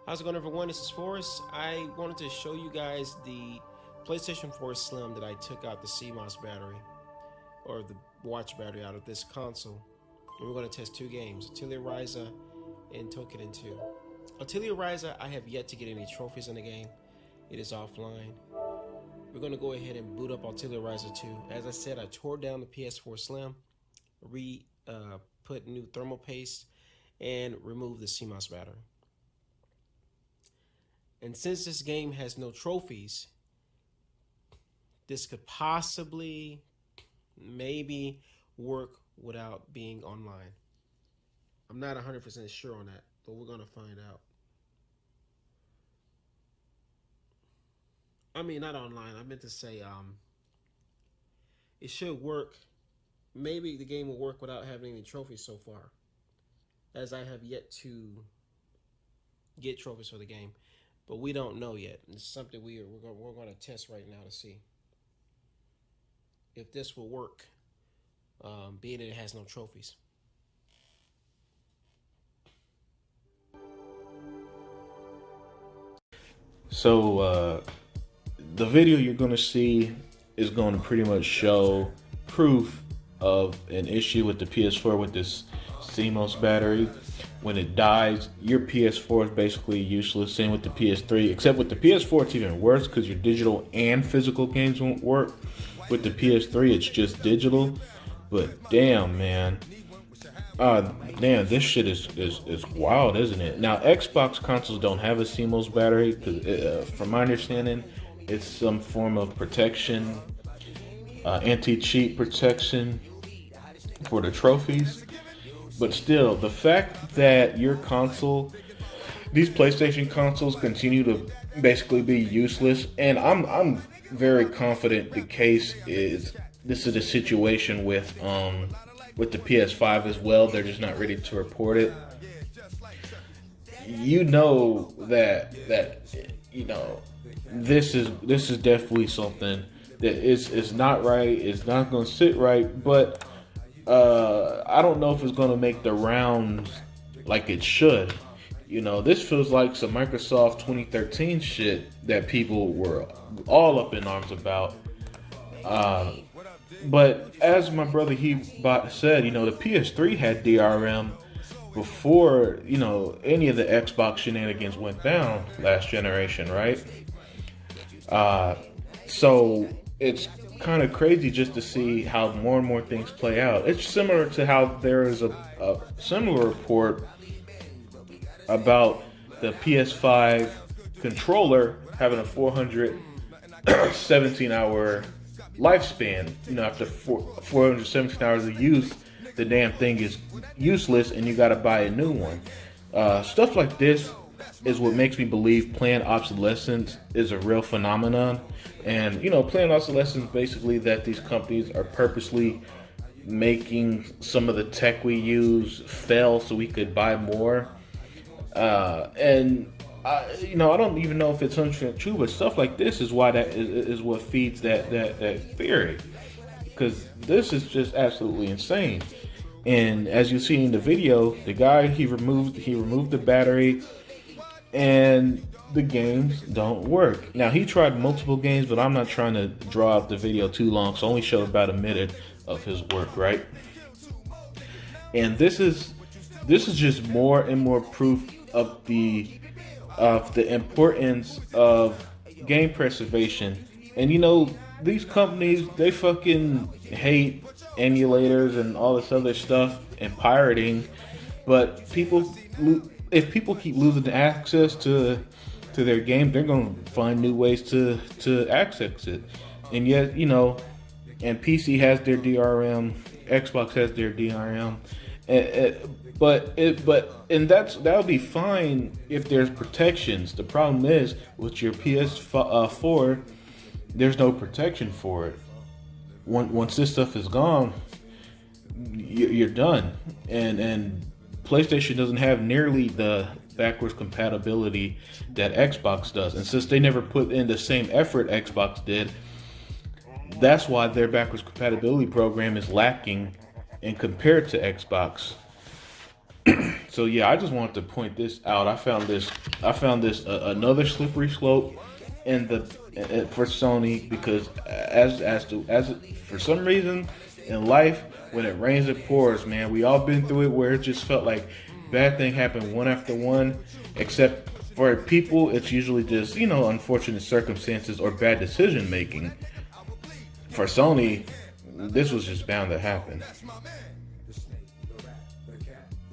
How's it going, everyone? This is Forrest. I wanted to show you guys the PlayStation 4 Slim that I took out the CMOS battery, or the watch battery, out of this console. And we're going to test two games, Atelier Ryza and Token 2. Atelier Ryza, I have yet to get any trophies in the game. It is offline. We're going to go ahead and boot up Atelier Ryza 2. As I said, I tore down the PS4 Slim, put new thermal paste, and removed the CMOS battery. And since this game has no trophies, this could possibly, maybe, work without being online. I'm not 100% sure on that, but we're going to find out. I mean, not online. I meant to say it should work. Maybe the game will work without having any trophies so far, as I have yet to get trophies for the game. But we don't know yet. It's something we're going to test right now to see if this will work, being that it has no trophies. So the video you're going to see is going to pretty much show proof of an issue with the PS4 with this CMOS battery. When it dies, your PS4 is basically useless. Same with the PS3, except with the PS4 it's even worse because your digital and physical games won't work. With the PS3 it's just digital. But damn, man, damn, this shit is wild, isn't it? Now Xbox consoles don't have a CMOS battery because, from my understanding, it's some form of protection, anti-cheat protection for the trophies. But still, the fact that your console, these PlayStation consoles continue to basically be useless, and I'm very confident the case is this is a situation with the PS5 as well. They're just not ready to report it. You know that you know this is definitely something that is not right. It's not going to sit right, but I don't know if it's going to make the rounds like it should. You know, this feels like some Microsoft 2013 shit that people were all up in arms about. But as my brother Hebot said, you know, the PS3 had DRM before, you know, any of the Xbox shenanigans went down last generation, right? So it's kind of crazy just to see how more and more things play out. It's similar to how there is a similar report about the PS5 controller having a 417-hour lifespan. You know, after 417 hours of use, the damn thing is useless and you got to buy a new one. Stuff like this is what makes me believe planned obsolescence is a real phenomenon. And, you know, planned obsolescence basically that these companies are purposely making some of the tech we use fail so we could buy more. You know, I don't even know if it's 100% true, but stuff like this is why that is what feeds that theory. Because this is just absolutely insane. And as you see in the video, the guy, he removed the battery, and the games don't work. Now, he tried multiple games, but I'm not trying to draw out the video too long, so I only showed about a minute of his work, right? And this is just more and more proof of the importance of game preservation. And you know, these companies, they fucking hate emulators and all this other stuff and pirating, but if people keep losing access to their game, they're going to find new ways to access it. And yet, you know, and PC has their DRM, Xbox has their DRM, but that'll be fine if there's protections. The problem is with your PS4, there's no protection for it. Once this stuff is gone, you're done. And PlayStation doesn't have nearly the backwards compatibility that Xbox does. And since they never put in the same effort Xbox did, that's why their backwards compatibility program is lacking and compared to Xbox. So So yeah, I just wanted to point this out. I found this another slippery slope in the for Sony, because as for some reason in life, when it rains it pours, man. We all been through it where it just felt like bad thing happened one after one. Except for people, it's usually just, unfortunate circumstances or bad decision making. For Sony, this was just bound to happen.